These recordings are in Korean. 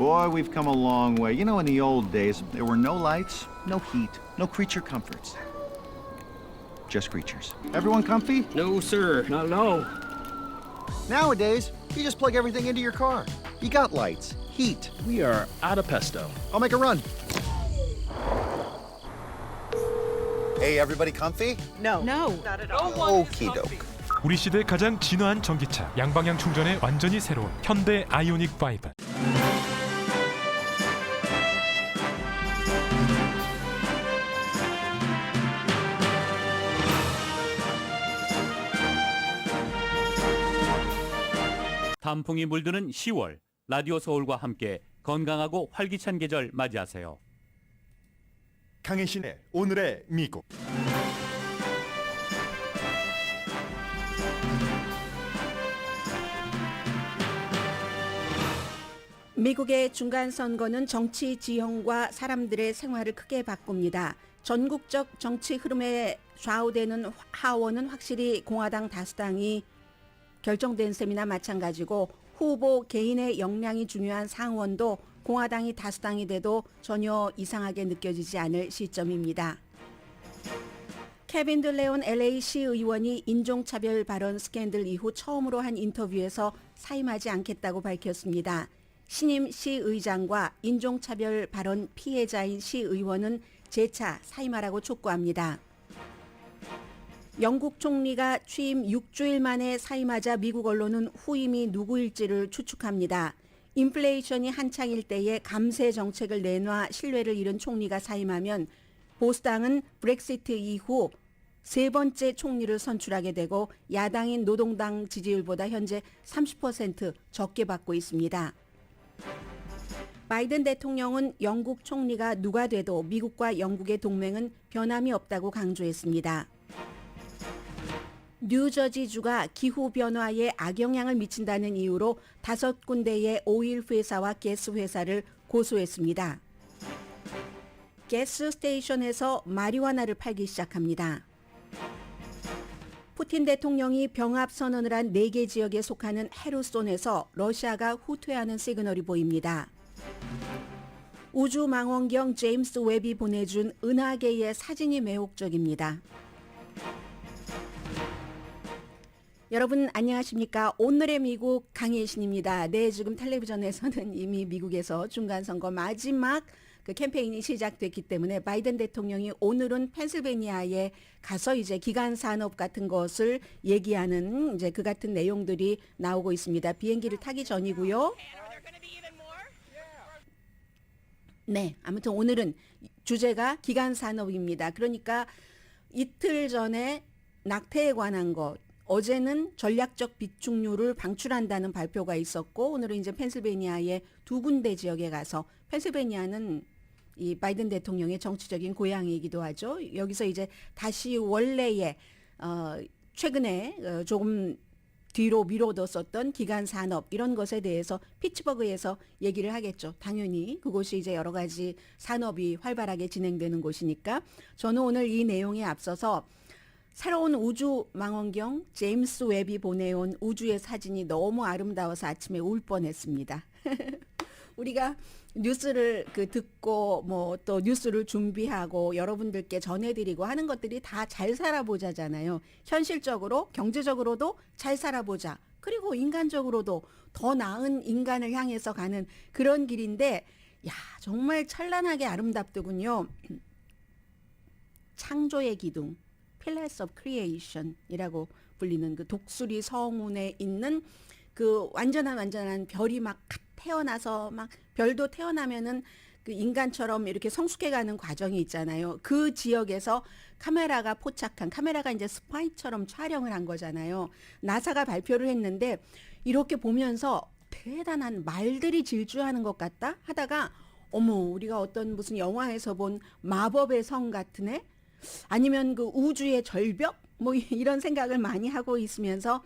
Boy, we've come a long way. You know, in the old days, there were no lights, no heat, no creature comforts. Just creatures. Everyone comfy? No, sir. Not at all. Nowadays, you just plug everything into your car. You got lights, heat. We are out of pesto. I'll make a run. Hey, everybody comfy? No. Okie doke. 우리 시대 가장 진화한 전기차, 양방향 충전에 완전히 새로운 현대 아이오닉 5. 단풍이 물드는 10월, 라디오 서울과 함께 건강하고 활기찬 계절 맞이하세요. 강혜신의 오늘의 미국. 미국의 중간선거는 정치 지형과 사람들의 생활을 크게 바꿉니다. 전국적 정치 흐름에 좌우되는 하원은 확실히 공화당 다수당이 결정된 셈이나 마찬가지고 후보 개인의 역량이 중요한 상원도 공화당이 다수당이 돼도 전혀 이상하게 느껴지지 않을 시점입니다. 케빈 들레온 LA시 의원이 인종차별 발언 스캔들 이후 처음으로 한 인터뷰에서 사임하지 않겠다고 밝혔습니다. 신임 시의장과 인종차별 발언 피해자인 시의원은 재차 사임하라고 촉구합니다. 영국 총리가 취임 6주일 만에 사임하자 미국 언론은 후임이 누구일지를 추측합니다. 인플레이션이 한창일 때에 감세 정책을 내놔 신뢰를 잃은 총리가 사임하면 보수당은 브렉시트 이후 세 번째 총리를 선출하게 되고 야당인 노동당 지지율보다 현재 30% 적게 받고 있습니다. 바이든 대통령은 영국 총리가 누가 돼도 미국과 영국의 동맹은 변함이 없다고 강조했습니다. 뉴저지주가 기후변화에 악영향을 미친다는 이유로 5군데의 오일 회사와 가스 회사를 고소했습니다. 가스 스테이션에서 마리화나를 팔기 시작합니다. 푸틴 대통령이 병합 선언을 한 4개 지역에 속하는 헤르손에서 러시아가 후퇴하는 시그널이 보입니다. 우주망원경 제임스 웹이 보내준 은하계의 사진이 매혹적입니다. 여러분 안녕하십니까? 오늘의 미국 강혜신입니다. 네, 지금 텔레비전에서는 이미 미국에서 중간선거 마지막 캠페인이 시작됐기 때문에 바이든 대통령이 오늘은 펜실베니아에 가서 이제 기간 산업 같은 것을 얘기하는 이제 그 같은 내용들이 나오고 있습니다. 비행기를 타기 전이고요. 네, 아무튼 오늘은 주제가 기간 산업입니다. 그러니까 이틀 전에 낙태에 관한 것, 어제는 전략적 비축률을 방출한다는 발표가 있었고 오늘은 이제 펜실베니아의 2군데 지역에 가서 펜실베니아는 이 바이든 대통령의 정치적인 고향이기도 하죠. 여기서 이제 다시 원래의 최근에 조금 뒤로 미뤄뒀었던 기간 산업 이런 것에 대해서 피츠버그에서 얘기를 하겠죠. 당연히 그곳이 이제 여러 가지 산업이 활발하게 진행되는 곳이니까 저는 오늘 이 내용에 앞서서 새로운 우주 망원경 제임스 웹이 보내온 우주의 사진이 너무 아름다워서 아침에 울 뻔했습니다. 우리가 뉴스를 듣고 뭐 또 뉴스를 준비하고 여러분들께 전해드리고 하는 것들이 다 잘 살아보자잖아요. 현실적으로 경제적으로도 잘 살아보자. 그리고 인간적으로도 더 나은 인간을 향해서 가는 그런 길인데 야 정말 찬란하게 아름답더군요. 창조의 기둥. Pillars of Creation이라고 불리는 그 독수리 성운에 있는 그 완전한 별이 막 태어나서 막 별도 태어나면은 그 인간처럼 이렇게 성숙해가는 과정이 있잖아요. 그 지역에서 카메라가 이제 스파이처럼 촬영을 한 거잖아요. 나사가 발표를 했는데 이렇게 보면서 대단한 말들이 질주하는 것 같다 하다가 어머 우리가 어떤 무슨 영화에서 본 마법의 성 같은 애 아니면 그 우주의 절벽 뭐 이런 생각을 많이 하고 있으면서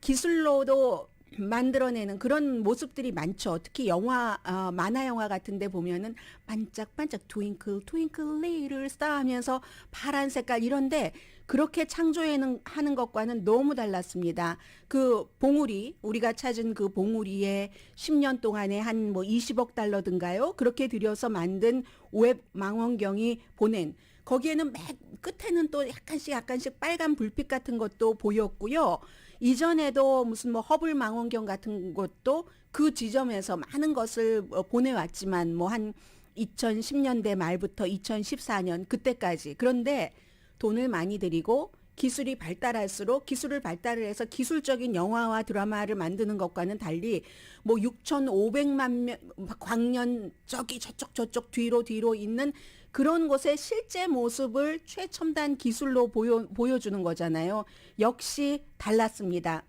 기술로도 만들어내는 그런 모습들이 많죠. 특히 영화, 만화 영화 같은데 보면은 반짝반짝 트윙클 트윙클 리틀 스타 하면서 파란 색깔 이런데 그렇게 창조하는 하는 것과는 너무 달랐습니다. 그 봉우리, 우리가 찾은 그 봉우리에 10년 동안에 한 뭐 20억 달러든가요? 그렇게 들여서 만든 웹 망원경이 보낸 거기에는 맨 끝에는 또 약간씩 빨간 불빛 같은 것도 보였고요. 이전에도 무슨 뭐 허블 망원경 같은 것도 그 지점에서 많은 것을 보내왔지만 뭐 한 2010년대 말부터 2014년 그때까지. 그런데 돈을 많이 들이고 기술이 발달할수록 기술을 발달을 해서 기술적인 영화와 드라마를 만드는 것과는 달리 뭐 6,500만 광년 저기 저쪽 뒤로 있는 그런 곳의 실제 모습을 최첨단 기술로 보여주는 거잖아요. 역시 달랐습니다.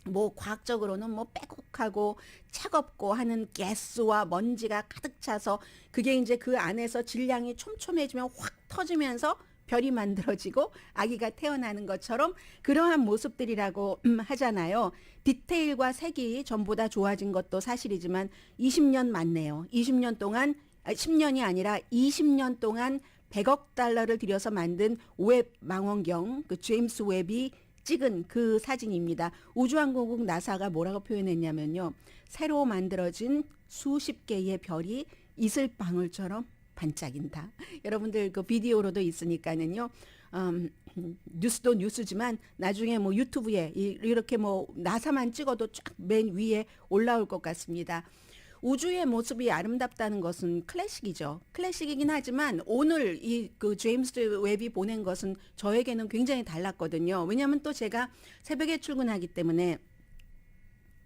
뭐 과학적으로는 뭐 빼곡하고 차갑고 하는 가스와 먼지가 가득 차서 그게 이제 그 안에서 질량이 촘촘해지면 확 터지면서 별이 만들어지고 아기가 태어나는 것처럼 그러한 모습들이라고 하잖아요. 디테일과 색이 전보다 좋아진 것도 사실이지만 20년 맞네요. 20년 동안 10년이 아니라 20년 동안 100억 달러를 들여서 만든 웹 망원경, 그 제임스 웹이 찍은 그 사진입니다. 우주항공국 나사가 뭐라고 표현했냐면요. 새로 만들어진 수십 개의 별이 이슬방울처럼 반짝인다. 여러분들 그 비디오로도 있으니까는요. 뉴스도 뉴스지만 나중에 뭐 유튜브에 이렇게 뭐 나사만 찍어도 쫙 맨 위에 올라올 것 같습니다. 우주의 모습이 아름답다는 것은 클래식이죠. 클래식이긴 하지만 오늘 이 그 제임스 웹이 보낸 것은 저에게는 굉장히 달랐거든요. 왜냐하면 또 제가 새벽에 출근하기 때문에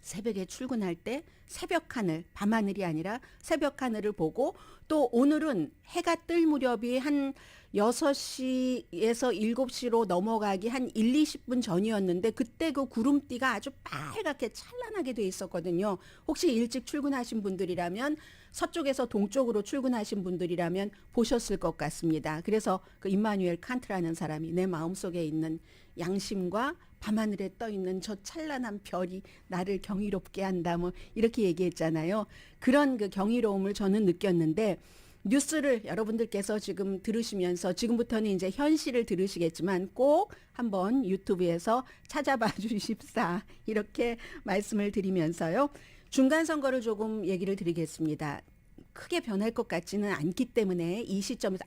새벽에 출근할 때 새벽 하늘, 밤하늘이 아니라 새벽 하늘을 보고 또 오늘은 해가 뜰 무렵이 한 6시에서 7시로 넘어가기 한 1, 20분 전이었는데 그때 그 구름띠가 아주 빨갛게 찬란하게 돼 있었거든요. 혹시 일찍 출근하신 분들이라면 서쪽에서 동쪽으로 출근하신 분들이라면 보셨을 것 같습니다. 그래서 그 임마누엘 칸트라는 사람이 내 마음속에 있는 양심과 밤하늘에 떠 있는 저 찬란한 별이 나를 경이롭게 한다 뭐 이렇게 얘기했잖아요. 그런 그 경이로움을 저는 느꼈는데 뉴스를 여러분들께서 지금 들으시면서 지금부터는 이제 현실을 들으시겠지만 꼭 한번 유튜브에서 찾아봐 주십사 이렇게 말씀을 드리면서요. 중간 선거를 조금 얘기를 드리겠습니다. 크게 변할 것 같지는 않기 때문에 이 시점에서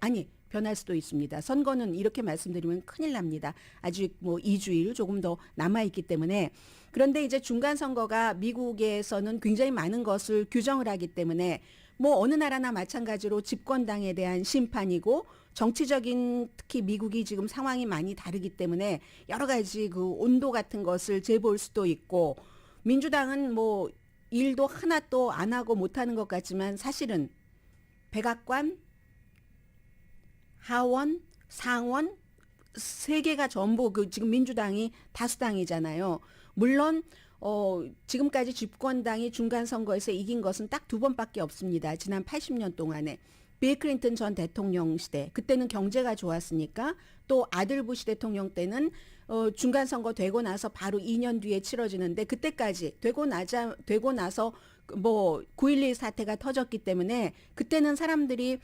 변할 수도 있습니다. 선거는 이렇게 말씀드리면 큰일 납니다. 아직 뭐 2주일 조금 더 남아있기 때문에. 그런데 이제 중간 선거가 미국에서는 굉장히 많은 것을 규정을 하기 때문에 뭐 어느 나라나 마찬가지로 집권당에 대한 심판이고 정치적인 특히 미국이 지금 상황이 많이 다르기 때문에 여러 가지 그 온도 같은 것을 재볼 수도 있고 민주당은 뭐 일도 하나도 안 하고 못하는 것 같지만 사실은 백악관, 하원, 상원 세 개가 전부 그 지금 민주당이 다수당이잖아요. 물론 지금까지 집권당이 중간 선거에서 이긴 것은 딱 2번밖에 없습니다. 지난 80년 동안에 빌 클린턴 전 대통령 시대 그때는 경제가 좋았으니까 또 아들 부시 대통령 때는 중간 선거 되고 나서 바로 2년 뒤에 치러지는데 그때까지 되고 나서 뭐 9.11 사태가 터졌기 때문에 그때는 사람들이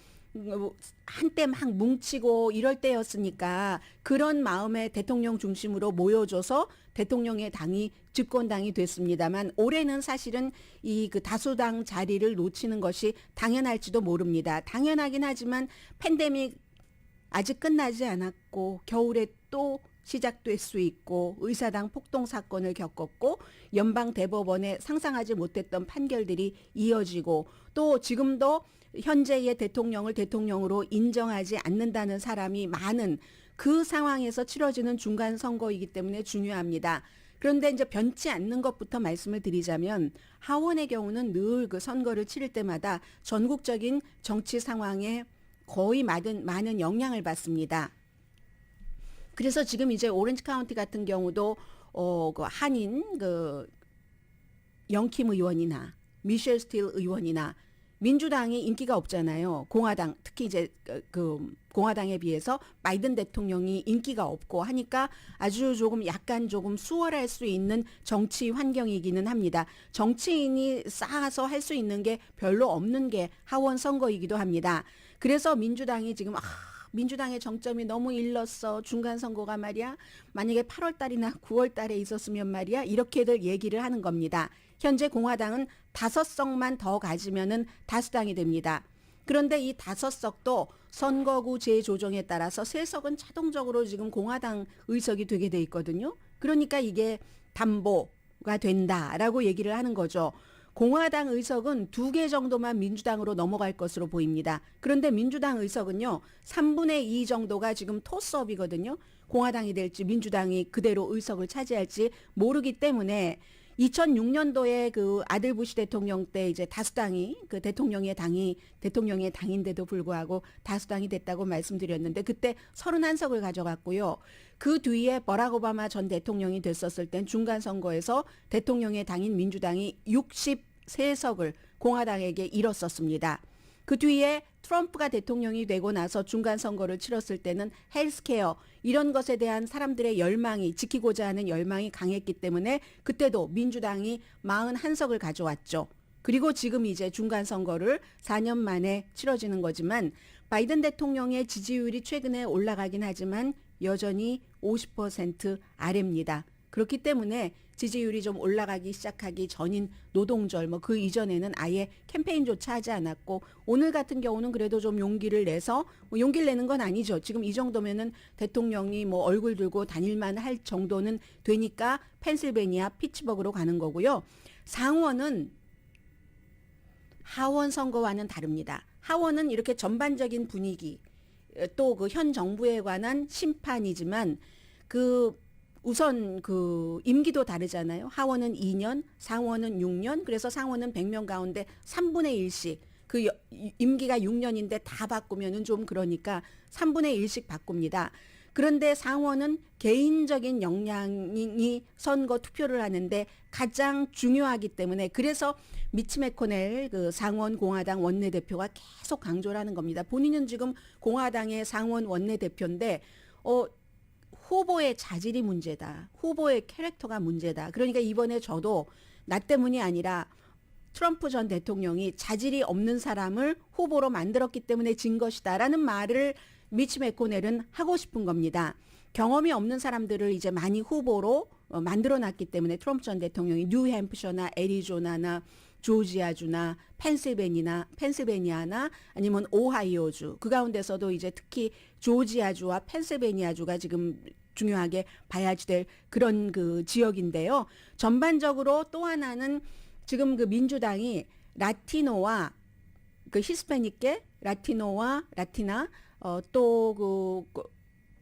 한때 막 뭉치고 이럴 때였으니까 그런 마음에 대통령 중심으로 모여줘서 대통령의 당이 집권당이 됐습니다만 올해는 사실은 이 그 다수당 자리를 놓치는 것이 당연할지도 모릅니다. 당연하긴 하지만 팬데믹 아직 끝나지 않았고 겨울에 또 시작될 수 있고 의사당 폭동 사건을 겪었고 연방 대법원에 상상하지 못했던 판결들이 이어지고 또 지금도 현재의 대통령을 대통령으로 인정하지 않는다는 사람이 많은 그 상황에서 치러지는 중간 선거이기 때문에 중요합니다. 그런데 이제 변치 않는 것부터 말씀을 드리자면 하원의 경우는 늘 그 선거를 치를 때마다 전국적인 정치 상황에 거의 많은 영향을 받습니다. 그래서 지금 이제 오렌지 카운티 같은 경우도 그 한인 그 영킴 의원이나 미셸 스틸 의원이나 민주당이 인기가 없잖아요. 공화당 특히 이제 그 공화당에 비해서 바이든 대통령이 인기가 없고 하니까 아주 조금 약간 조금 수월할 수 있는 정치 환경이기는 합니다. 정치인이 쌓아서 할 수 있는 게 별로 없는 게 하원 선거이기도 합니다. 그래서 민주당이 지금 민주당의 정점이 너무 일렀어. 중간 선거가 말이야. 만약에 8월 달이나 9월 달에 있었으면 말이야. 이렇게들 얘기를 하는 겁니다. 현재 공화당은 5석만 더 가지면은 다수당이 됩니다. 그런데 이 5석도 선거구 재조정에 따라서 3석은 자동적으로 지금 공화당 의석이 되게 돼 있거든요. 그러니까 이게 담보가 된다라고 얘기를 하는 거죠. 공화당 의석은 2개 정도만 민주당으로 넘어갈 것으로 보입니다. 그런데 민주당 의석은요, 3분의 2 정도가 지금 토스업이거든요. 공화당이 될지 민주당이 그대로 의석을 차지할지 모르기 때문에 2006년도에 그 아들 부시 대통령 때 이제 다수당이 그 대통령의 당인데도 불구하고 다수당이 됐다고 말씀드렸는데 그때 31석을 가져갔고요. 그 뒤에 버락 오바마 전 대통령이 됐었을 땐 중간 선거에서 대통령의 당인 민주당이 63석을 공화당에게 잃었었습니다. 그 뒤에 트럼프가 대통령이 되고 나서 중간 선거를 치렀을 때는 헬스케어 이런 것에 대한 사람들의 열망이 지키고자 하는 열망이 강했기 때문에 그때도 민주당이 41석을 가져왔죠. 그리고 지금 이제 중간 선거를 4년 만에 치러지는 거지만 바이든 대통령의 지지율이 최근에 올라가긴 하지만 여전히 50% 아래입니다. 그렇기 때문에 지지율이 좀 올라가기 시작하기 전인 노동절 그 이전에는 아예 캠페인조차 하지 않았고 오늘 같은 경우는 그래도 좀 용기를 내서 용기를 내는 건 아니죠. 지금 이 정도면은 대통령이 얼굴 들고 다닐만 할 정도는 되니까 펜실베니아 피츠버그로 가는 거고요. 상원은 하원 선거와는 다릅니다. 하원은 이렇게 전반적인 분위기 또 그 현 정부에 관한 심판이지만 우선 그 임기도 다르잖아요. 하원은 2년, 상원은 6년. 그래서 상원은 100명 가운데 3분의 1씩 그 임기가 6년인데 다 바꾸면은 좀 그러니까 3분의 1씩 바꿉니다. 그런데 상원은 개인적인 역량이 선거 투표를 하는데 가장 중요하기 때문에 그래서 미치 매코넬 그 상원 공화당 원내대표가 계속 강조를 하는 겁니다. 본인은 지금 공화당의 상원 원내대표인데 후보의 자질이 문제다. 후보의 캐릭터가 문제다. 그러니까 이번에 저도 나 때문이 아니라 트럼프 전 대통령이 자질이 없는 사람을 후보로 만들었기 때문에 진 것이다라는 말을 미치 매코넬은 하고 싶은 겁니다. 경험이 없는 사람들을 이제 많이 후보로 만들어놨기 때문에 트럼프 전 대통령이 뉴햄프셔나 애리조나나 조지아주나 펜실베니아나 아니면 오하이오주 그 가운데서도 이제 특히 조지아주와 펜실베니아주가 지금 중요하게 봐야지 될 그런 그 지역인데요. 전반적으로 또 하나는 지금 그 민주당이 라티노와 그 히스패닉계 라티노와 라티나 또 그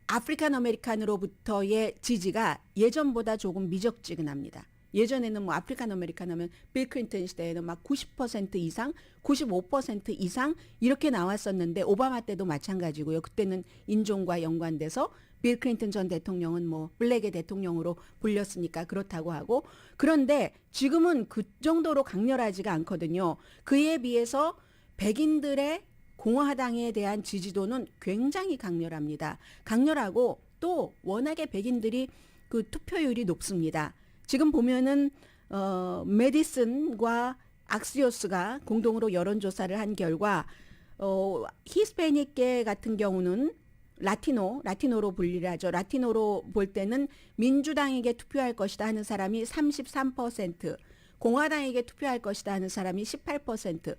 아프리칸 아메리칸으로부터의 지지가 예전보다 조금 미적지근합니다. 예전에는 아프리칸 아메리칸 하면 빌 클린턴 시대에는 막 90% 이상, 95% 이상 이렇게 나왔었는데 오바마 때도 마찬가지고요. 그때는 인종과 연관돼서 빌 클린턴 전 대통령은 블랙의 대통령으로 불렸으니까 그렇다고 하고 그런데 지금은 그 정도로 강렬하지가 않거든요. 그에 비해서 백인들의 공화당에 대한 지지도는 굉장히 강렬합니다. 강렬하고 또 워낙에 백인들이 그 투표율이 높습니다. 지금 보면은 메디슨과 악시오스가 공동으로 여론조사를 한 결과 히스패닉계 같은 경우는 라티노로 분리를 하죠. 라티노로 볼 때는 민주당에게 투표할 것이다 하는 사람이 33%, 공화당에게 투표할 것이다 하는 사람이 18%,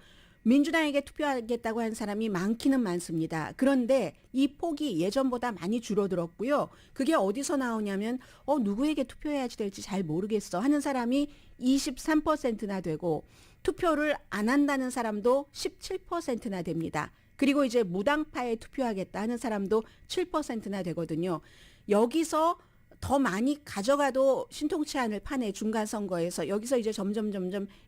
민주당에게 투표하겠다고 한 사람이 많기는 많습니다. 그런데 이 폭이 예전보다 많이 줄어들었고요. 그게 어디서 나오냐면 누구에게 투표해야지 될지 잘 모르겠어 하는 사람이 23%나 되고 투표를 안 한다는 사람도 17%나 됩니다. 그리고 이제 무당파에 투표하겠다 하는 사람도 7%나 되거든요. 여기서 더 많이 가져가도 신통치 않을 판에 중간 선거에서 여기서 이제 점점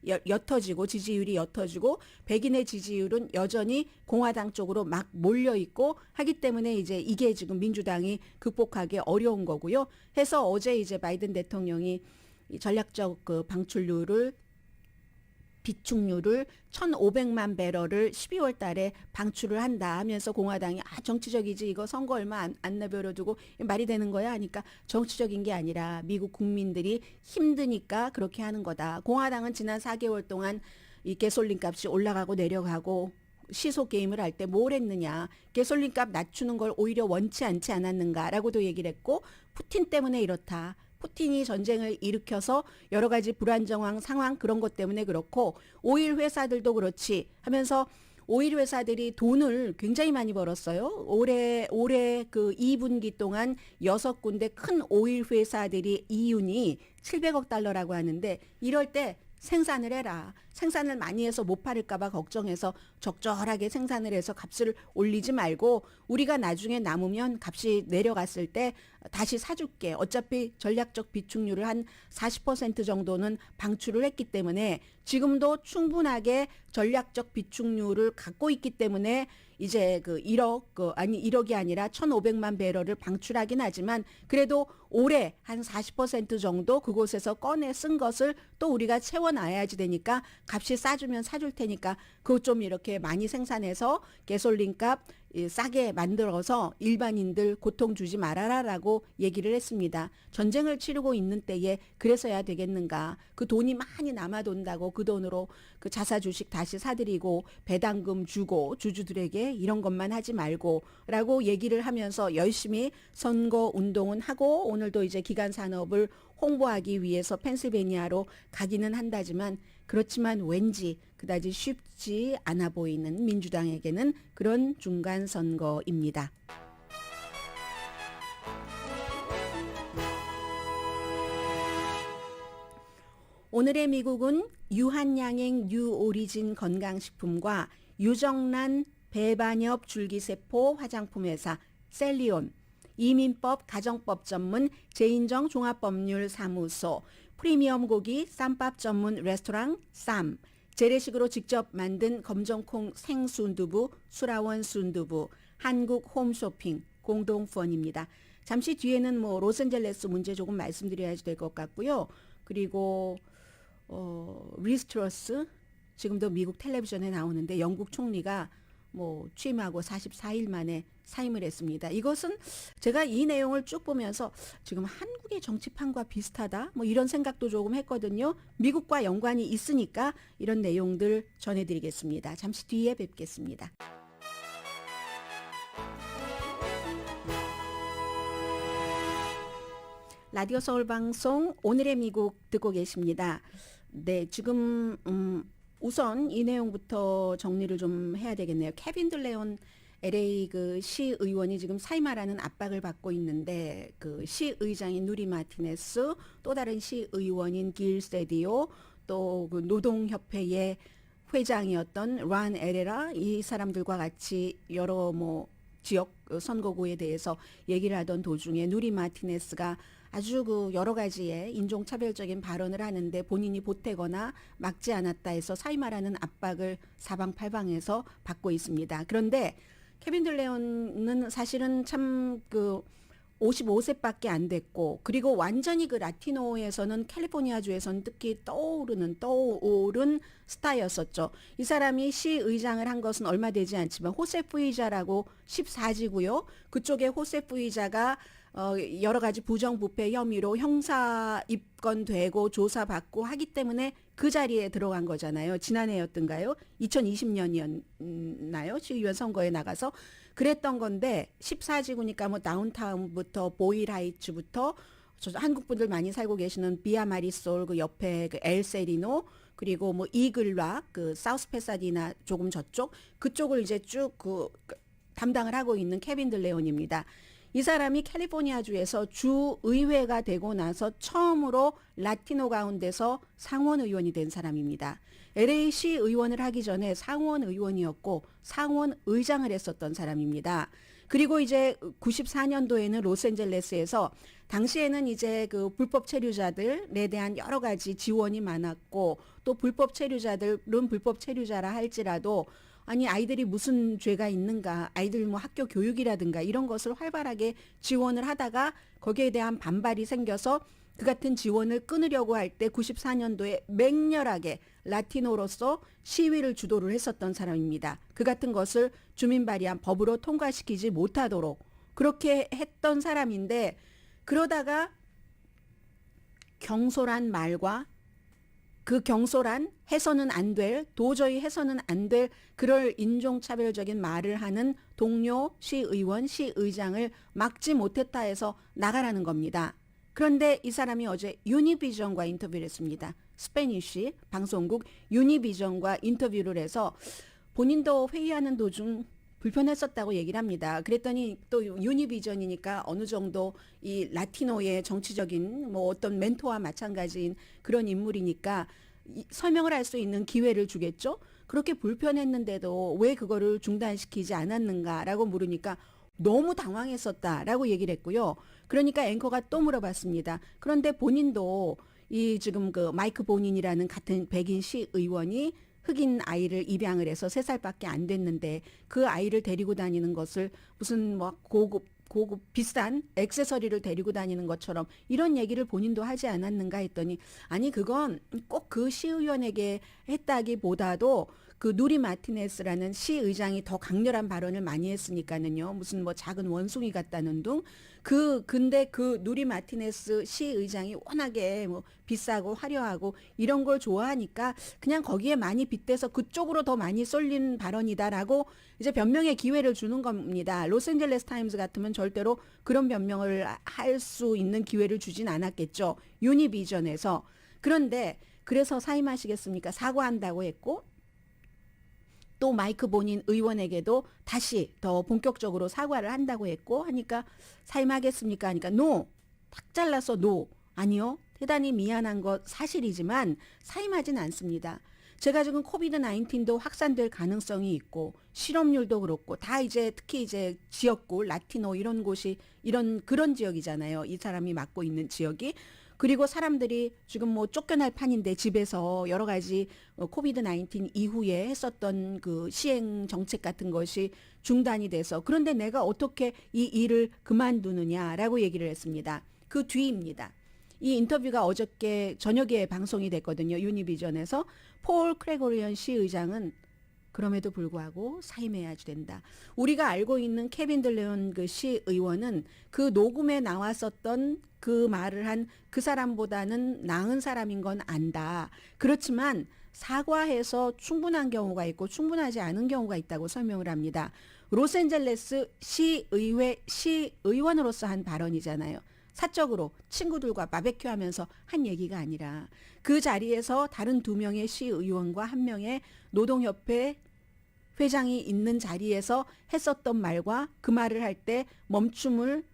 옅어지고 지지율이 옅어지고 백인의 지지율은 여전히 공화당 쪽으로 막 몰려 있고 하기 때문에 이제 이게 지금 민주당이 극복하기 어려운 거고요. 해서 어제 이제 바이든 대통령이 전략적 그 방출률을 비축유를 1,500만 배럴을 12월 달에 방출을 한다 하면서 공화당이 정치적이지 이거 선거 얼마 안 내버려두고 말이 되는 거야 하니까 정치적인 게 아니라 미국 국민들이 힘드니까 그렇게 하는 거다. 공화당은 지난 4개월 동안 이 가솔린 값이 올라가고 내려가고 시소 게임을 할 때 뭘 했느냐. 가솔린 값 낮추는 걸 오히려 원치 않지 않았는가라고도 얘기를 했고 푸틴 때문에 이렇다. 푸틴이 전쟁을 일으켜서 여러 가지 불안정한 상황 그런 것 때문에 그렇고 오일 회사들도 그렇지 하면서 오일 회사들이 돈을 굉장히 많이 벌었어요. 올해 그 2분기 동안 6군데 큰 오일 회사들이 이윤이 700억 달러라고 하는데 이럴 때 생산을 해라. 생산을 많이 해서 못 팔을까 봐 걱정해서 적절하게 생산을 해서 값을 올리지 말고 우리가 나중에 남으면 값이 내려갔을 때 다시 사줄게. 어차피 전략적 비축률을 한 40% 정도는 방출을 했기 때문에 지금도 충분하게 전략적 비축률을 갖고 있기 때문에 이제 그 1억이 아니라 1,500만 배럴을 방출하긴 하지만 그래도 올해 한 40% 정도 그곳에서 꺼내 쓴 것을 또 우리가 채워놔야지 되니까 값이 싸주면 사줄 테니까 그거 좀 이렇게 많이 생산해서 가솔린 값 싸게 만들어서 일반인들 고통 주지 말아라라고 얘기를 했습니다. 전쟁을 치르고 있는 때에 그래서야 되겠는가. 그 돈이 많이 남아돈다고 그 돈으로 그 자사 주식 다시 사들이고 배당금 주고 주주들에게 이런 것만 하지 말고 라고 얘기를 하면서 열심히 선거 운동은 하고 오늘도 이제 기간 산업을 홍보하기 위해서 펜실베니아로 가기는 한다지만 그렇지만 왠지 그다지 쉽지 않아 보이는 민주당에게는 그런 중간 선거입니다. 오늘의 미국은 유한양행 뉴오리진 건강식품과 유정란 배반엽 줄기세포 화장품 회사 셀리온, 이민법 가정법 전문 제인정 종합법률사무소, 프리미엄 고기 쌈밥 전문 레스토랑 쌈, 재래식으로 직접 만든 검정콩 생순두부 수라원 순두부, 한국 홈쇼핑 공동후원입니다. 잠시 뒤에는 로스앤젤레스 문제 조금 말씀드려야 될 것 같고요. 그리고 리스트러스 지금도 미국 텔레비전에 나오는데 영국 총리가 취임하고 44일 만에 사임을 했습니다. 이것은 제가 이 내용을 쭉 보면서 지금 한국의 정치판과 비슷하다 이런 생각도 조금 했거든요. 미국과 연관이 있으니까 이런 내용들 전해드리겠습니다. 잠시 뒤에 뵙겠습니다. 라디오 서울 방송 오늘의 미국 듣고 계십니다. 네, 지금 우선 이 내용부터 정리를 좀 해야 되겠네요. 케빈 들레온 LA 그 시의원이 지금 사임하라는 압박을 받고 있는데 그 시의장인 누리 마티네스, 또 다른 시의원인 길 세디오, 또 그 노동협회의 회장이었던 란 에레라 이 사람들과 같이 여러 지역 선거구에 대해서 얘기를 하던 도중에 누리 마티네스가 아주 그 여러 가지의 인종차별적인 발언을 하는데 본인이 보태거나 막지 않았다 해서 사임하라는 압박을 사방팔방에서 받고 있습니다. 그런데 케빈 들레온은 사실은 참 그 55세밖에 안 됐고 그리고 완전히 그 라티노에서는 캘리포니아주에서는 특히 떠오른 스타였었죠. 이 사람이 시의장을 한 것은 얼마 되지 않지만 호세프 의자라고 14지고요. 그쪽에 호세프 의자가 여러 가지 부정부패 혐의로 형사 입건되고 조사받고 하기 때문에 그 자리에 들어간 거잖아요. 지난해였던가요? 2020년이었나요? 시의원 선거에 나가서 그랬던 건데 14지구니까 다운타운부터 보일하이츠부터 한국 분들 많이 살고 계시는 비아마리솔 그 옆에 그 엘세리노 그리고 이글락 그 사우스 페사디나 조금 저쪽 그쪽을 이제 쭉 그 담당을 하고 있는 케빈 들레온입니다. 이 사람이 캘리포니아주에서 주의회가 되고 나서 처음으로 라티노 가운데서 상원 의원이 된 사람입니다. LA시 의원을 하기 전에 상원 의원이었고 상원 의장을 했었던 사람입니다. 그리고 이제 94년도에는 로스앤젤레스에서 당시에는 이제 그 불법 체류자들에 대한 여러 가지 지원이 많았고 또 불법 체류자들은 불법 체류자라 할지라도 아이들이 무슨 죄가 있는가, 아이들 학교 교육이라든가 이런 것을 활발하게 지원을 하다가 거기에 대한 반발이 생겨서 그 같은 지원을 끊으려고 할 때 94년도에 맹렬하게 라티노로서 시위를 주도를 했었던 사람입니다. 그 같은 것을 주민 발의한 법으로 통과시키지 못하도록 그렇게 했던 사람인데 그러다가 경솔한 말과 그 경솔한 해서는 안 될, 도저히 해서는 안 될 그럴 인종차별적인 말을 하는 동료 시의원, 시의장을 막지 못했다 해서 나가라는 겁니다. 그런데 이 사람이 어제 유니비전과 인터뷰를 했습니다. 스페니쉬 방송국 유니비전과 인터뷰를 해서 본인도 회의하는 도중 불편했었다고 얘기를 합니다. 그랬더니 또 유니비전이니까 어느 정도 이 라티노의 정치적인 뭐 어떤 멘토와 마찬가지인 그런 인물이니까 설명을 할 수 있는 기회를 주겠죠. 그렇게 불편했는데도 왜 그거를 중단시키지 않았는가라고 물으니까 너무 당황했었다라고 얘기를 했고요. 그러니까 앵커가 또 물어봤습니다. 그런데 본인도 이 지금 그 마이크 본인이라는 같은 백인 시의원이 흑인 아이를 입양을 해서 3살밖에 안 됐는데 그 아이를 데리고 다니는 것을 무슨 뭐 고급 비싼 액세서리를 데리고 다니는 것처럼 이런 얘기를 본인도 하지 않았는가 했더니 아니 그건 꼭 그 시의원에게 했다기보다도 그 누리 마티네스라는 시의장이 더 강렬한 발언을 많이 했으니까는요. 무슨 뭐 작은 원숭이 같다는 둥. 근데 그 누리 마티네스 시의장이 워낙에 뭐 비싸고 화려하고 이런 걸 좋아하니까 그냥 거기에 많이 빗대서 그쪽으로 더 많이 쏠린 발언이다라고 이제 변명의 기회를 주는 겁니다. 로스앤젤레스 타임즈 같으면 절대로 그런 변명을 할 수 있는 기회를 주진 않았겠죠. 유니비전에서. 그런데 그래서 사임하시겠습니까? 사과한다고 했고 또 마이크 본인 의원에게도 다시 더 본격적으로 사과를 한다고 했고 하니까 사임하겠습니까? 하니까 노! 탁 잘라서 노! 아니요. 대단히 미안한 것 사실이지만 사임하진 않습니다. 제가 지금 코비드 19도 확산될 가능성이 있고 실업률도 그렇고 다 이제 특히 이제 지역구 라티노 이런 곳이 그런 지역이잖아요. 이 사람이 맡고 있는 지역이. 그리고 사람들이 지금 뭐 쫓겨날 판인데 집에서 여러 가지 코비드 19 이후에 했었던 그 시행 정책 같은 것이 중단이 돼서 그런데 내가 어떻게 이 일을 그만두느냐라고 얘기를 했습니다. 그 뒤입니다. 이 인터뷰가 어저께 저녁에 방송이 됐거든요. 유니비전에서 폴 크레고리언 시의장은 그럼에도 불구하고 사임해야지 된다. 우리가 알고 있는 케빈 들레온 그 시의원은 그 녹음에 나왔었던 그 말을 한 그 사람보다는 나은 사람인 건 안다. 그렇지만 사과해서 충분한 경우가 있고 충분하지 않은 경우가 있다고 설명을 합니다. 로스앤젤레스 시의회 시의원으로서 한 발언이잖아요. 사적으로 친구들과 바베큐 하면서 한 얘기가 아니라 그 자리에서 다른 2명의 시의원과 1명의 노동협회 회장이 있는 자리에서 했었던 말과 그 말을 할 때 멈춤을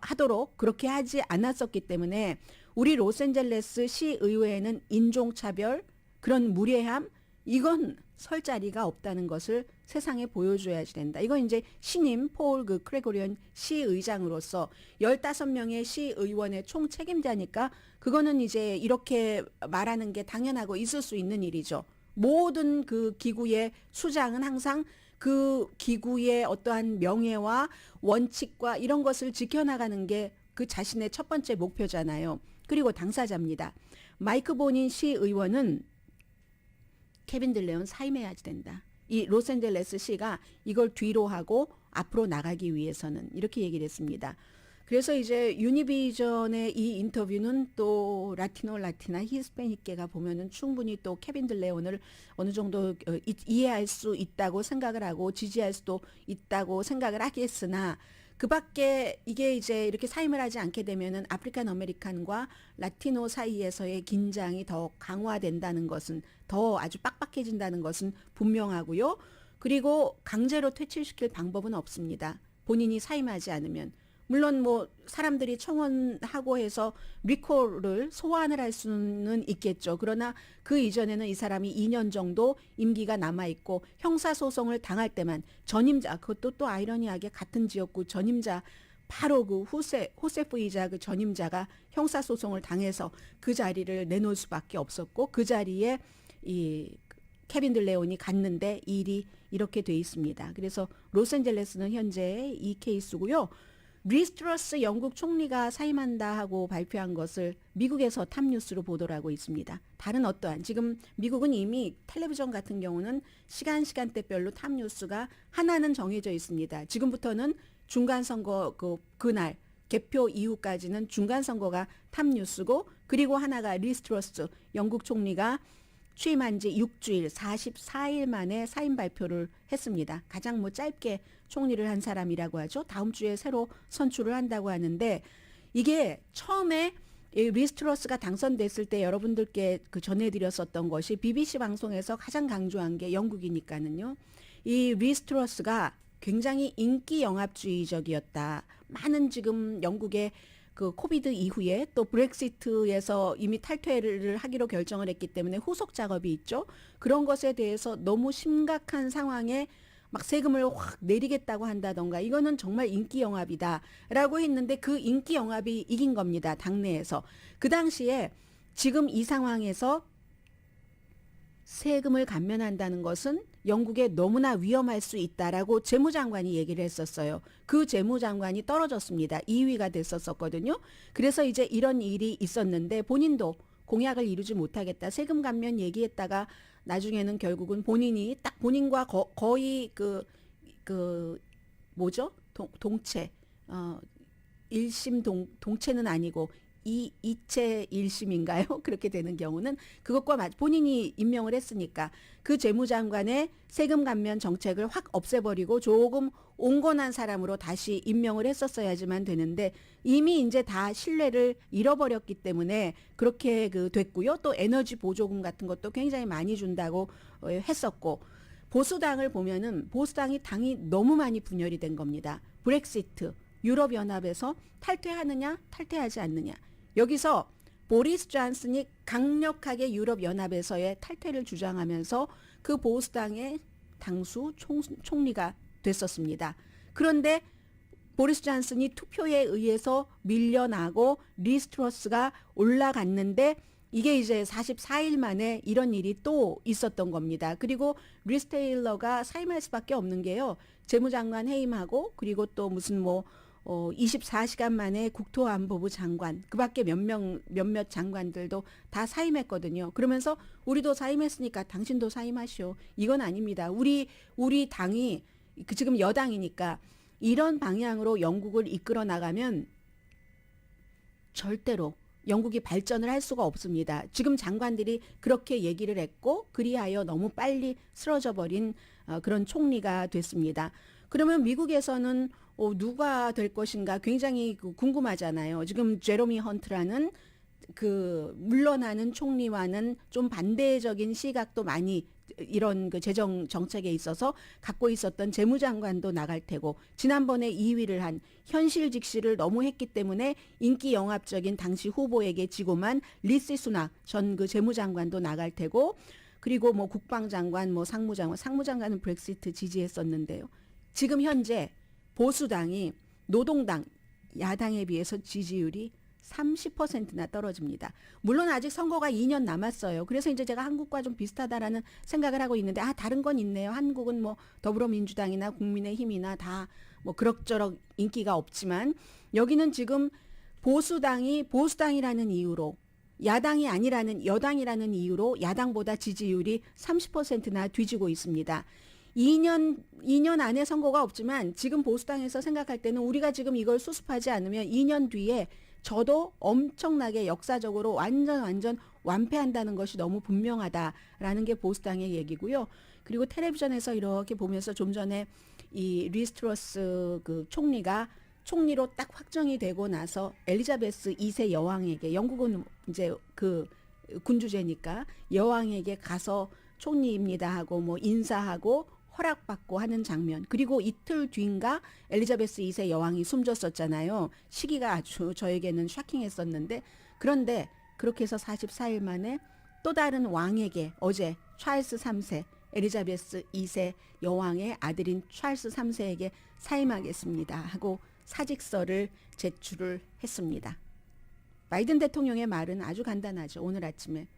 하도록 그렇게 하지 않았었기 때문에 우리 로스앤젤레스 시의회에는 인종차별, 그런 무례함, 이건 설 자리가 없다는 것을 세상에 보여줘야지 된다. 이건 이제 신임 폴 그 크레고리언 시의장으로서 15명의 시의원의 총 책임자니까 그거는 이제 이렇게 말하는 게 당연하고 있을 수 있는 일이죠. 모든 그 기구의 수장은 항상 그 기구의 어떠한 명예와 원칙과 이런 것을 지켜나가는 게 그 자신의 첫 번째 목표잖아요. 그리고 당사자입니다. 마이크 본인 시의원은 케빈 들레온 사임해야지 된다. 이 로스앤젤레스 시가 이걸 뒤로 하고 앞으로 나가기 위해서는 이렇게 얘기를 했습니다. 그래서 이제 유니비전의 이 인터뷰는 또 라티나 히스패닉계가 보면은 충분히 또 케빈 들레온을 어느 정도 이해할 수 있다고 생각을 하고 지지할 수도 있다고 생각을 하겠으나 그 밖에 이게 이제 이렇게 사임을 하지 않게 되면은 아프리칸 아메리칸과 라티노 사이에서의 긴장이 더 강화된다는 것은 더 아주 빡빡해진다는 것은 분명하고요. 그리고 강제로 퇴출시킬 방법은 없습니다. 본인이 사임하지 않으면. 물론 뭐 사람들이 청원하고 해서 리콜을 소환을 할 수는 있겠죠. 그러나 그 이전에는 이 사람이 2년 정도 임기가 남아있고 형사소송을 당할 때만 전임자, 그것도 또 아이러니하게 같은 지역구 전임자 바로 그 호세프이자 그 전임자가 형사소송을 당해서 그 자리를 내놓을 수밖에 없었고 그 자리에 이 케빈 들레온이 갔는데 일이 이렇게 돼 있습니다. 그래서 로스앤젤레스는 현재 이 케이스고요. 리스트러스 영국 총리가 사임한다 하고 발표한 것을 미국에서 탑뉴스로 보도를 하고 있습니다. 다른 어떠한 지금 미국은 이미 텔레비전 같은 경우는 시간대별로 탑뉴스가 하나는 정해져 있습니다. 지금부터는 중간선거 그날 개표 이후까지는 중간선거가 탑뉴스고 그리고 하나가 리스트러스 영국 총리가 취임한 지 6주일 44일 만에 사임 발표를 했습니다. 가장 뭐 짧게 총리를 한 사람이라고 하죠. 다음 주에 새로 선출을 한다고 하는데 이게 처음에 이 리스트러스가 당선됐을 때 여러분들께 그 전해드렸었던 것이 BBC 방송에서 가장 강조한 게 영국이니까는요. 이 리스트러스가 굉장히 인기 영합주의적이었다. 많은 지금 영국의 그 코비드 이후에 또 브렉시트에서 이미 탈퇴를 하기로 결정을 했기 때문에 후속 작업이 있죠. 그런 것에 대해서 너무 심각한 상황에 막 세금을 확 내리겠다고 한다던가 이거는 정말 인기 영합이다라고 했는데 그 인기 영합이 이긴 겁니다. 당내에서. 그 당시에 지금 이 상황에서 세금을 감면한다는 것은 영국에 너무나 위험할 수 있다라고 재무장관이 얘기를 했었어요. 그 재무장관이 떨어졌습니다. 2위가 됐었거든요. 그래서 이제 이런 일이 있었는데 본인도 공약을 이루지 못하겠다. 세금 감면 얘기했다가 나중에는 결국은 본인이 딱 본인과 거의 뭐죠? 동체 일심 동체는 아니고 이체 일심인가요? 그렇게 되는 경우는 그것과 본인이 임명을 했으니까 그 재무장관의 세금 감면 정책을 확 없애버리고 조금 온건한 사람으로 다시 임명을 했었어야지만 되는데 이미 이제 다 신뢰를 잃어버렸기 때문에 그렇게 됐고요. 또 에너지 보조금 같은 것도 굉장히 많이 준다고 했었고 보수당을 보면은 보수당이 너무 많이 분열이 된 겁니다. 브렉시트 유럽연합에서 탈퇴하느냐 탈퇴하지 않느냐. 여기서 보리스 존슨이 강력하게 유럽연합에서의 탈퇴를 주장하면서 그 보수당의 당수 총리가 됐었습니다. 그런데 보리스 존슨이 투표에 의해서 밀려나고 리스트러스가 올라갔는데 이게 이제 44일 만에 이런 일이 또 있었던 겁니다. 그리고 리스 테일러가 사임할 수밖에 없는 게요. 재무장관 해임하고 그리고 또 무슨 24시간 만에 국토안보부 장관, 그 밖에 몇몇 장관들도 다 사임했거든요. 그러면서 우리도 사임했으니까 당신도 사임하시오. 이건 아닙니다. 우리 당이 지금 여당이니까 이런 방향으로 영국을 이끌어 나가면 절대로 영국이 발전을 할 수가 없습니다. 지금 장관들이 그렇게 얘기를 했고 그리하여 너무 빨리 쓰러져 버린 그런 총리가 됐습니다. 그러면 미국에서는 누가 될 것인가 굉장히 궁금하잖아요. 지금 제로미 헌트라는 물러나는 총리와는 좀 반대적인 시각도 많이 이런 재정 정책에 있어서 갖고 있었던 재무장관도 나갈 테고 지난번에 2위를 한 현실 직시를 너무 했기 때문에 인기 영합적인 당시 후보에게 지고만 리시 수낙 전 재무장관도 나갈 테고 그리고 국방장관, 상무장관은 브렉시트 지지했었는데요. 지금 현재 보수당이 노동당, 야당에 비해서 지지율이 30%나 떨어집니다. 물론 아직 선거가 2년 남았어요. 그래서 이제 제가 한국과 좀 비슷하다라는 생각을 하고 있는데 다른 건 있네요. 한국은 더불어민주당이나 국민의힘이나 다 그럭저럭 인기가 없지만 여기는 지금 보수당이라는 이유로 야당이 아니라는 여당이라는 이유로 야당보다 지지율이 30%나 뒤지고 있습니다. 2년 안에 선거가 없지만 지금 보수당에서 생각할 때는 우리가 지금 이걸 수습하지 않으면 2년 뒤에 저도 엄청나게 역사적으로 완전 완패한다는 것이 너무 분명하다라는 게 보수당의 얘기고요. 그리고 텔레비전에서 이렇게 보면서 좀 전에 이 리스트러스 총리가 총리로 딱 확정이 되고 나서 엘리자베스 2세 여왕에게 영국은 이제 군주제니까 여왕에게 가서 총리입니다 하고 인사하고 허락받고 하는 장면. 그리고 이틀 뒤인가 엘리자베스 2세 여왕이 숨졌었잖아요. 시기가 아주 저에게는 샤킹했었는데 그런데 그렇게 해서 44일 만에 또 다른 왕에게 어제 찰스 3세 엘리자베스 2세 여왕의 아들인 찰스 3세에게 사임하겠습니다 하고 사직서를 제출을 했습니다. 바이든 대통령의 말은 아주 간단하죠. 오늘 아침에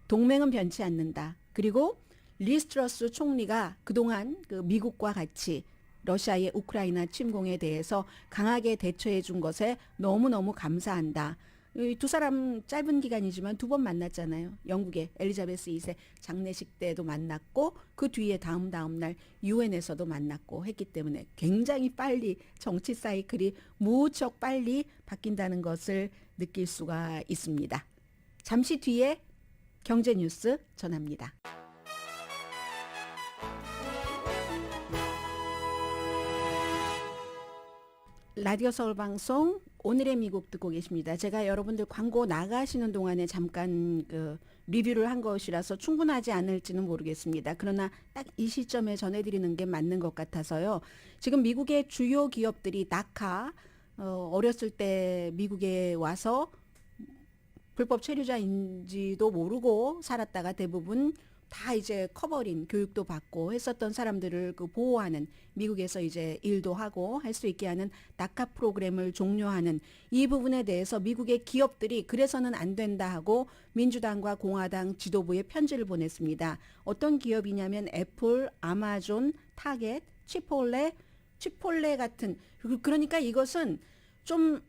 동맹은 변치 않는다. 그리고 리스트러스 총리가 그동안 미국과 같이 러시아의 우크라이나 침공에 대해서 강하게 대처해 준 것에 너무너무 감사한다. 이 두 사람 짧은 기간이지만 두 번 만났잖아요. 영국의 엘리자베스 2세 장례식 때도 만났고 그 뒤에 다음 날 유엔에서도 만났고 했기 때문에 굉장히 빨리 정치 사이클이 무척 빨리 바뀐다는 것을 느낄 수가 있습니다. 잠시 뒤에 경제 뉴스 전합니다. 라디오 서울 방송 오늘의 미국 듣고 계십니다. 제가 여러분들 광고 나가시는 동안에 잠깐 리뷰를 한 것이라서 충분하지 않을지는 모르겠습니다. 그러나 딱 이 시점에 전해드리는 게 맞는 것 같아서요. 지금 미국의 주요 기업들이 나카 어렸을 때 미국에 와서 불법 체류자인지도 모르고 살았다가 대부분 다 이제 커버린 교육도 받고 했었던 사람들을 보호하는 미국에서 이제 일도 하고 할 수 있게 하는 나카 프로그램을 종료하는 이 부분에 대해서 미국의 기업들이 그래서는 안 된다 하고 민주당과 공화당 지도부에 편지를 보냈습니다. 어떤 기업이냐면 애플, 아마존, 타겟, 치폴레 같은 그러니까 이것은 좀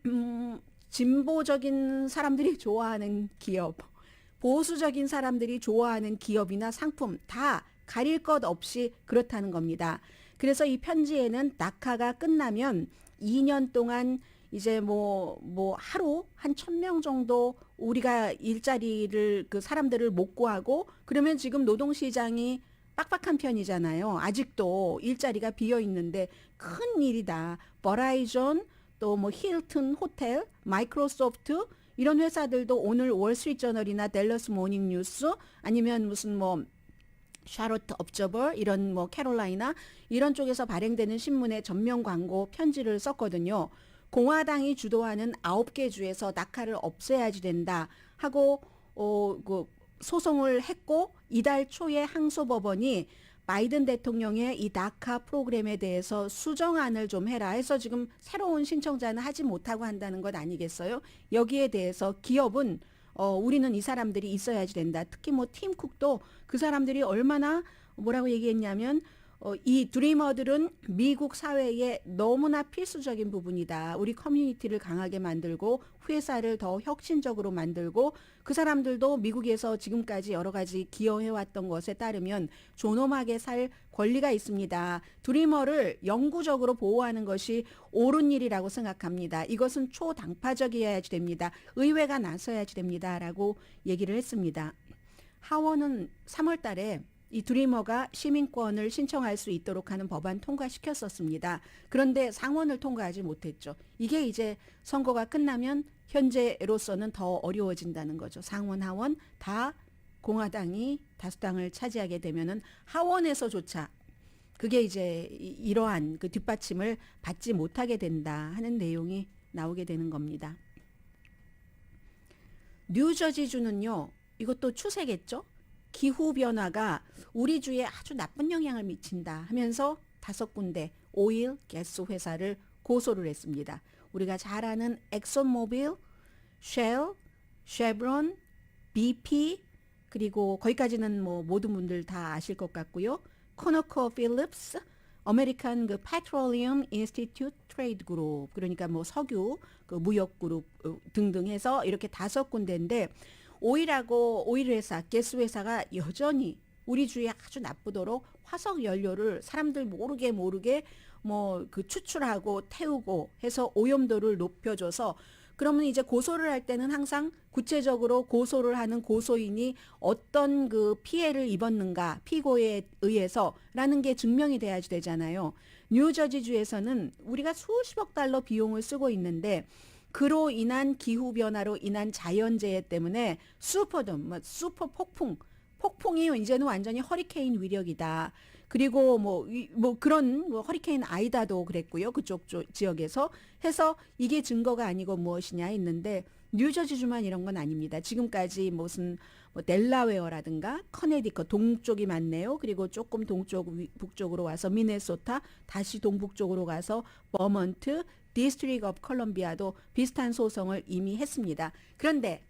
진보적인 사람들이 좋아하는 기업. 보수적인 사람들이 좋아하는 기업이나 상품 다 가릴 것 없이 그렇다는 겁니다. 그래서 이 편지에는 나카가 끝나면 2년 동안 이제 뭐 하루 한 1,000명 정도 우리가 일자리를 사람들을 못 구하고 그러면 지금 노동시장이 빡빡한 편이잖아요. 아직도 일자리가 비어 있는데 큰 일이다. 버라이전 또 힐튼 호텔, 마이크로소프트 이런 회사들도 오늘 월스트리트저널이나 댈러스 모닝뉴스 아니면 무슨 샤롯 업저버 이런 캐롤라이나 이런 쪽에서 발행되는 신문에 전면 광고 편지를 썼거든요. 공화당이 주도하는 9개 주에서 나카를 없애야지 된다 하고 소송을 했고 이달 초에 항소법원이 바이든 대통령의 이 나카 프로그램에 대해서 수정안을 좀 해라 해서 지금 새로운 신청자는 하지 못하고 한다는 것 아니겠어요? 여기에 대해서 기업은 우리는 이 사람들이 있어야지 된다. 특히 팀 쿡도 그 사람들이 얼마나 뭐라고 얘기했냐면 이 드리머들은 미국 사회에 너무나 필수적인 부분이다. 우리 커뮤니티를 강하게 만들고 회사를 더 혁신적으로 만들고 그 사람들도 미국에서 지금까지 여러 가지 기여해왔던 것에 따르면 존엄하게 살 권리가 있습니다. 드리머를 영구적으로 보호하는 것이 옳은 일이라고 생각합니다. 이것은 초당파적이어야지 됩니다. 의회가 나서야지 됩니다. 라고 얘기를 했습니다. 하원은 3월 달에 이 드리머가 시민권을 신청할 수 있도록 하는 법안 통과시켰었습니다. 그런데 상원을 통과하지 못했죠. 이게 이제 선거가 끝나면 현재로서는 더 어려워진다는 거죠. 상원, 하원 다 공화당이 다수당을 차지하게 되면은 하원에서조차 그게 이제 이러한 뒷받침을 받지 못하게 된다 하는 내용이 나오게 되는 겁니다. 뉴저지주는요. 이것도 추세겠죠. 기후변화가 우리 주에 아주 나쁜 영향을 미친다 하면서 5군데 오일, 가스 회사를 고소를 했습니다. 우리가 잘 아는 엑손모빌, 쉘, 쉐브론, BP 그리고 거기까지는 모든 분들 다 아실 것 같고요. 코너코 필립스, 아메리칸 페트롤리움 인스티튜트 트레이드 그룹 그러니까 석유 무역 그룹 등등 해서 이렇게 5군데인데 오일 회사, 가스 회사가 여전히 우리 주위에 아주 나쁘도록 화석 연료를 사람들 모르게 추출하고 태우고 해서 오염도를 높여줘서 그러면 이제 고소를 할 때는 항상 구체적으로 고소를 하는 고소인이 어떤 피해를 입었는가 피고에 의해서라는 게 증명이 돼야지 되잖아요. 뉴저지주에서는 우리가 수십억 달러 비용을 쓰고 있는데 그로 인한 기후변화로 인한 자연재해 때문에 슈퍼돔, 슈퍼 폭풍이 이제는 완전히 허리케인 위력이다. 그리고 그런 허리케인 아이다도 그랬고요. 그쪽 지역에서 해서 이게 증거가 아니고 무엇이냐 했는데 뉴저지주만 이런 건 아닙니다. 지금까지 무슨 델라웨어라든가 커네디컷 동쪽이 많네요. 그리고 조금 북쪽으로 와서 미네소타 다시 동북쪽으로 가서 버먼트 디스트릭 오브 컬럼비아도 비슷한 소송을 이미 했습니다. 그런데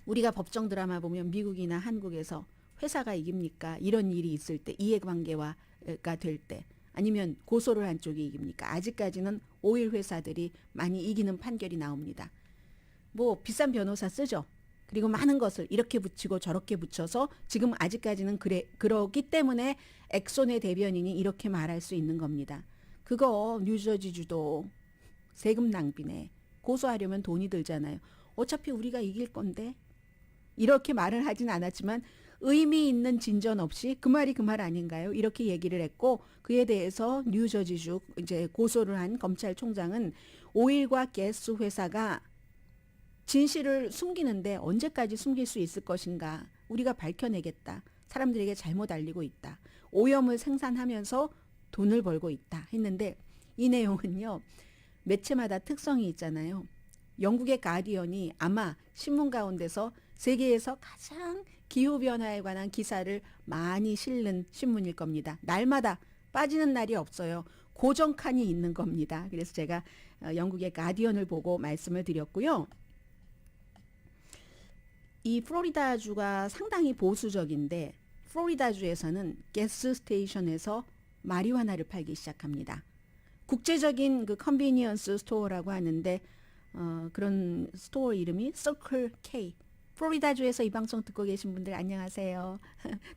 우리가 법정 드라마 보면 미국이나 한국에서 회사가 이깁니까? 이런 일이 있을 때 이해관계가 될 때 아니면 고소를 한 쪽이 이깁니까? 아직까지는 오일 회사들이 많이 이기는 판결이 나옵니다. 뭐 비싼 변호사 쓰죠. 그리고 많은 것을 이렇게 붙이고 저렇게 붙여서 지금 아직까지는 그러기 때문에 엑손의 대변인이 이렇게 말할 수 있는 겁니다. 그거 뉴저지주도 세금 낭비네. 고소하려면 돈이 들잖아요. 어차피 우리가 이길 건데. 이렇게 말을 하진 않았지만 의미 있는 진전 없이 그 말이 그 말 아닌가요? 이렇게 얘기를 했고 그에 대해서 뉴저지주 이제 고소를 한 검찰총장은 오일과 가스 회사가 진실을 숨기는데 언제까지 숨길 수 있을 것인가? 우리가 밝혀내겠다. 사람들에게 잘못 알리고 있다. 오염을 생산하면서 돈을 벌고 있다. 했는데 이 내용은요. 매체마다 특성이 있잖아요. 영국의 가디언이 아마 신문 가운데서 세계에서 가장 기후변화에 관한 기사를 많이 실는 신문일 겁니다. 날마다 빠지는 날이 없어요. 고정 칸이 있는 겁니다. 그래서 제가 영국의 가디언을 보고 말씀을 드렸고요. 이 플로리다주가 상당히 보수적인데 플로리다주에서는 가스 스테이션에서 마리화나를 팔기 시작합니다. 국제적인 그 컨비니언스 스토어라고 하는데 그런 스토어 이름이 Circle K. 플로리다주에서 이 방송 듣고 계신 분들 안녕하세요.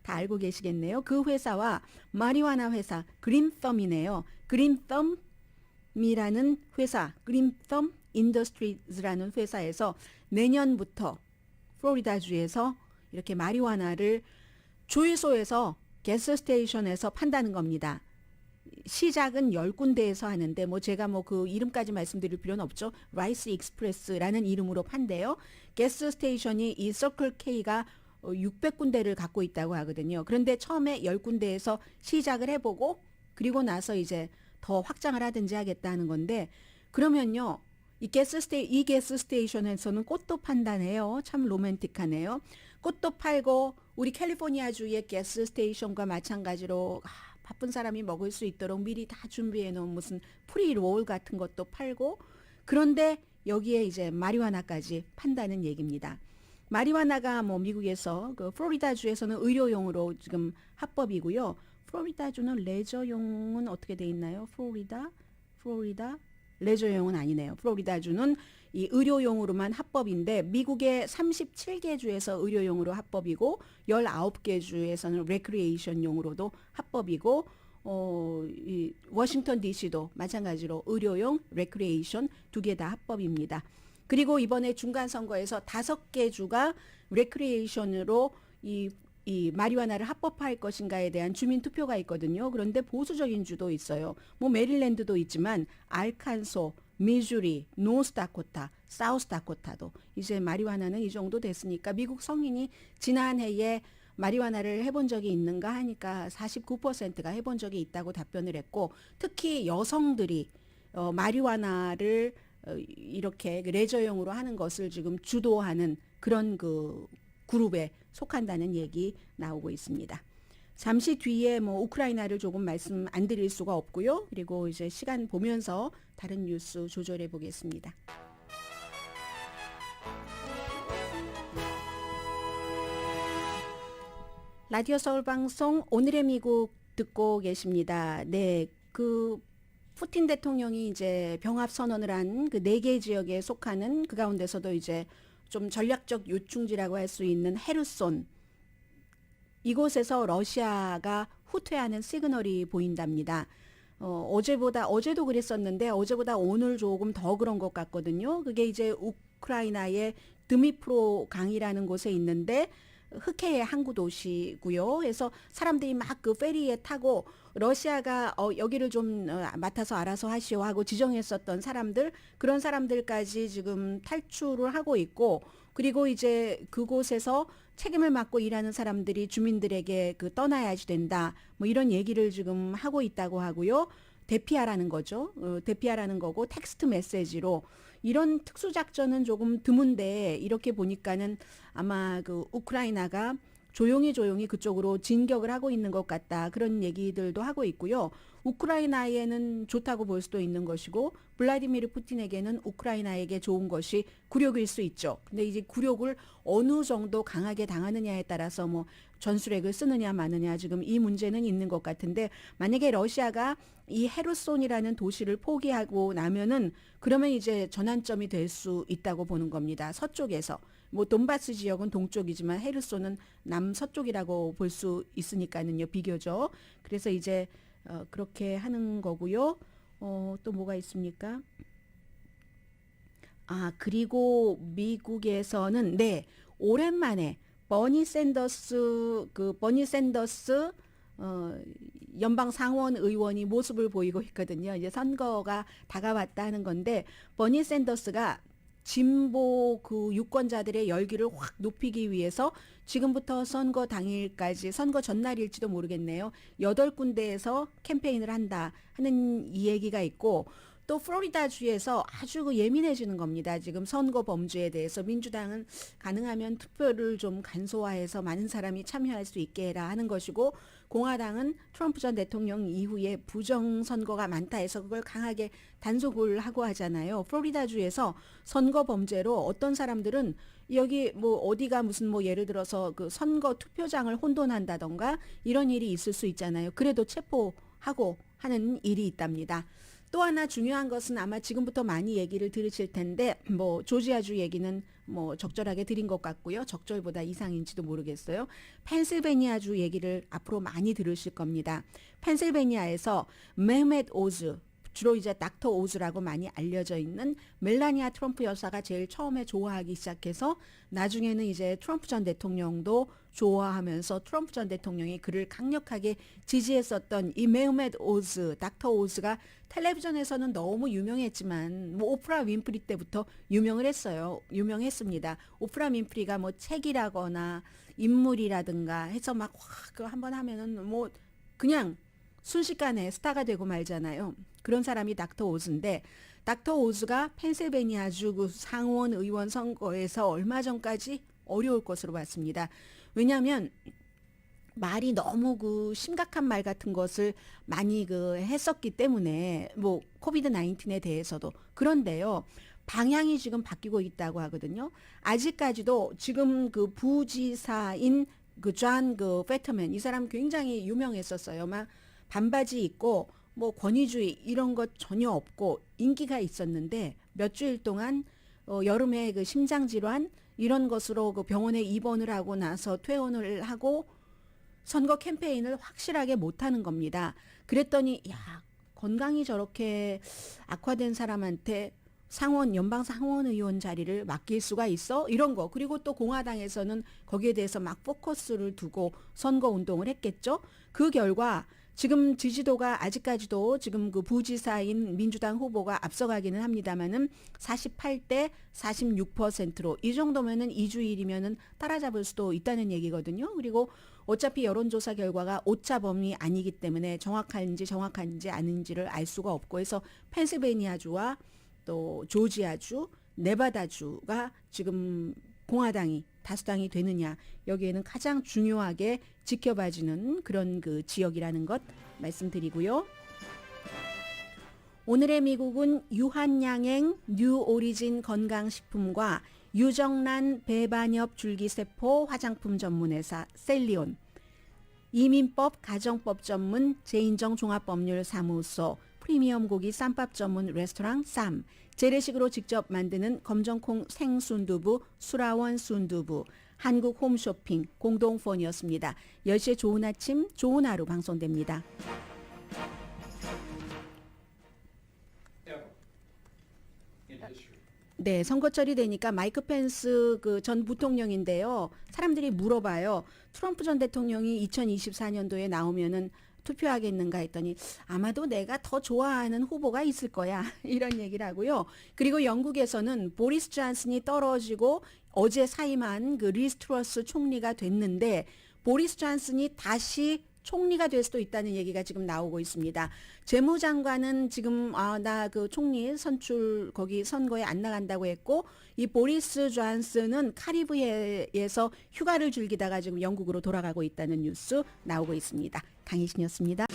다 알고 계시겠네요. 그 회사와 마리화나 회사 그린썸이네요. 그린썸이라는 회사, 그린썸 인더스트리즈라는 회사에서 내년부터 플로리다주에서 이렇게 마리화나를 주유소에서 가스 스테이션에서 판다는 겁니다. 시작은 10군데에서 하는데 뭐 제가 뭐 그 이름까지 말씀드릴 필요는 없죠. 라이스 익스프레스라는 이름으로 판대요. 가스 스테이션이 이 서클 K가 600군데를 갖고 있다고 하거든요. 그런데 처음에 10군데에서 시작을 해보고 그리고 나서 이제 더 확장을 하든지 하겠다는 건데 그러면요. 이 가스 스테이션에서는 꽃도 판다네요. 참 로맨틱하네요. 꽃도 팔고 우리 캘리포니아주의 가스 스테이션과 마찬가지로 바쁜 사람이 먹을 수 있도록 미리 다 준비해 놓은 무슨 프리롤 같은 것도 팔고 그런데 여기에 이제 마리화나까지 판다는 얘기입니다. 마리화나가 뭐 미국에서 그 플로리다주에서는 의료용으로 지금 합법이고요. 플로리다주는 레저용은 어떻게 돼 있나요? 플로리다 레저용은 아니네요. 플로리다주는 이 의료용으로만 합법인데 미국의 37개 주에서 의료용으로 합법이고 19개 주에서는 레크리에이션용으로도 합법이고 이 워싱턴 DC도 마찬가지로 의료용, 레크리에이션 두 개 다 합법입니다. 그리고 이번에 중간 선거에서 5개 주가 레크리에이션으로 이 마리화나를 합법화할 것인가에 대한 주민 투표가 있거든요. 그런데 보수적인 주도 있어요. 뭐 메릴랜드도 있지만 알칸소, 미주리, 노스다코타, 사우스다코타도 이제 마리화나는 이 정도 됐으니까 미국 성인이 지난해에 마리화나를 해본 적이 있는가 하니까 49%가 해본 적이 있다고 답변을 했고 특히 여성들이 마리화나를 이렇게 레저용으로 하는 것을 지금 주도하는 그런 그 그룹에 속한다는 얘기 나오고 있습니다. 잠시 뒤에 뭐 우크라이나를 조금 말씀 안 드릴 수가 없고요. 그리고 이제 시간 보면서 다른 뉴스 조절해 보겠습니다. 라디오 서울 방송 오늘의 미국 듣고 계십니다. 네, 그 푸틴 대통령이 이제 병합 선언을 한 그 4개 지역에 속하는 그 가운데서도 이제 좀 전략적 요충지라고 할 수 있는 헤르손 이곳에서 러시아가 후퇴하는 시그널이 보인답니다. 어제도 그랬었는데 어제보다 오늘 조금 더 그런 것 같거든요. 그게 이제 우크라이나의 드미프로 강이라는 곳에 있는데 흑해의 항구 도시고요. 그래서 사람들이 막 그 페리에 타고 러시아가 여기를 좀 맡아서 알아서 하시오 하고 지정했었던 사람들 그런 사람들까지 지금 탈출을 하고 있고 그리고 이제 그곳에서 책임을 맡고 일하는 사람들이 주민들에게 그 떠나야지 된다. 뭐 이런 얘기를 지금 하고 있다고 하고요. 대피하라는 거죠. 대피하라는 거고 텍스트 메시지로 이런 특수작전은 조금 드문데 이렇게 보니까는 아마 그 우크라이나가 조용히 그쪽으로 진격을 하고 있는 것 같다. 그런 얘기들도 하고 있고요. 우크라이나에는 좋다고 볼 수도 있는 것이고 블라디미르 푸틴에게는 우크라이나에게 좋은 것이 굴욕일 수 있죠. 근데 이제 굴욕을 어느 정도 강하게 당하느냐에 따라서 뭐 전술핵을 쓰느냐 마느냐 지금 이 문제는 있는 것 같은데 만약에 러시아가 이 헤르손이라는 도시를 포기하고 나면은 그러면 이제 전환점이 될 수 있다고 보는 겁니다. 서쪽에서 뭐 돈바스 지역은 동쪽이지만 헤르손은 남서쪽이라고 볼 수 있으니까는요 비교적. 그래서 이제 그렇게 하는 거고요. 또 뭐가 있습니까? 그리고 미국에서는 오랜만에 버니 샌더스 연방 상원 의원이 모습을 보이고 있거든요. 이제 선거가 다가왔다 하는 건데 버니 샌더스가 진보 그 유권자들의 열기를 확 높이기 위해서 지금부터 선거 당일까지 선거 전날일지도 모르겠네요. 8군데에서 캠페인을 한다 하는 이 얘기가 있고 또 플로리다 주에서 아주 예민해지는 겁니다. 지금 선거 범죄에 대해서 민주당은 가능하면 투표를 좀 간소화해서 많은 사람이 참여할 수 있게 해라 하는 것이고 공화당은 트럼프 전 대통령 이후에 부정선거가 많다 해서 그걸 강하게 단속을 하고 하잖아요. 플로리다 주에서 선거 범죄로 어떤 사람들은 여기 뭐 어디가 무슨 뭐 예를 들어서 그 선거 투표장을 혼돈한다던가 이런 일이 있을 수 있잖아요. 그래도 체포하고 하는 일이 있답니다. 또 하나 중요한 것은 아마 지금부터 많이 얘기를 들으실 텐데 뭐 조지아주 얘기는 뭐 적절하게 드린 것 같고요. 적절보다 이상인지도 모르겠어요. 펜실베니아주 얘기를 앞으로 많이 들으실 겁니다. 펜실베니아에서 메흐멧 오즈 주로 이제 닥터 오즈라고 많이 알려져 있는 멜라니아 트럼프 여사가 제일 처음에 좋아하기 시작해서 나중에는 이제 트럼프 전 대통령도 좋아하면서 트럼프 전 대통령이 그를 강력하게 지지했었던 이 메흐멧 오즈, 닥터 오즈가 텔레비전에서는 너무 유명했지만 뭐 오프라 윈프리 때부터 유명했습니다. 오프라 윈프리가 뭐 책이라거나 인물이라든가 해서 막 그 한번 하면은 뭐 그냥 순식간에 스타가 되고 말잖아요. 그런 사람이 닥터 오즈인데 닥터 오즈가 펜실베니아주 그 상원 의원 선거에서 얼마 전까지 어려울 것으로 봤습니다. 왜냐하면 말이 너무 그 심각한 말 같은 것을 많이 그 했었기 때문에 뭐 코비드 19에 대해서도 그런데요. 방향이 지금 바뀌고 있다고 하거든요. 아직까지도 지금 그 부지사인 그 존 그 페터맨 이 사람 굉장히 유명했었어요. 막 반바지 입고 뭐 권위주의 이런 것 전혀 없고 인기가 있었는데 몇 주일 동안 여름에 그 심장질환 이런 것으로 그 병원에 입원을 하고 나서 퇴원을 하고 선거 캠페인을 확실하게 못하는 겁니다. 그랬더니 야 건강이 저렇게 악화된 사람한테 연방 상원 의원 자리를 맡길 수가 있어? 이런 거. 그리고 또 공화당에서는 거기에 대해서 막 포커스를 두고 선거 운동을 했겠죠. 그 결과 지금 지지도가 아직까지도 지금 그 부지사인 민주당 후보가 앞서가기는 합니다만은 48대 46%로 이 정도면은 2주일이면은 따라잡을 수도 있다는 얘기거든요. 그리고 어차피 여론조사 결과가 오차범위 아니기 때문에 정확한지 아닌지를 알 수가 없고 해서 펜실베니아주와 또 조지아주, 네바다주가 지금 공화당이 다수당이 되느냐 여기에는 가장 중요하게 지켜봐주는 그런 그 지역이라는 것 말씀드리고요. 오늘의 미국은 유한양행 뉴 오리진 건강식품과 유정란 배반엽 줄기세포 화장품 전문회사 셀리온, 이민법 가정법 전문 제인정 종합법률사무소, 프리미엄 고기 쌈밥 전문 레스토랑 쌈, 재래식으로 직접 만드는 검정콩 생순두부 수라원 순두부, 한국 홈쇼핑 공동폰이었습니다. 10시에 좋은 아침 좋은 하루 방송됩니다. 네, 선거철이 되니까 마이크 펜스 그 전 부통령인데요. 사람들이 물어봐요. 트럼프 전 대통령이 2024년도에 나오면은 투표하겠는가 했더니 아마도 내가 더 좋아하는 후보가 있을 거야. 이런 얘기를 하고요. 그리고 영국에서는 보리스 존슨이 떨어지고 어제 사임한 그 리즈 트러스 총리가 됐는데 보리스 존슨이 다시 총리가 될 수도 있다는 얘기가 지금 나오고 있습니다. 재무장관은 지금 나 그 총리 선출 거기 선거에 안 나간다고 했고 이 보리스 존슨은 카리브해에서 휴가를 즐기다가 지금 영국으로 돌아가고 있다는 뉴스 나오고 있습니다. 강희신이었습니다.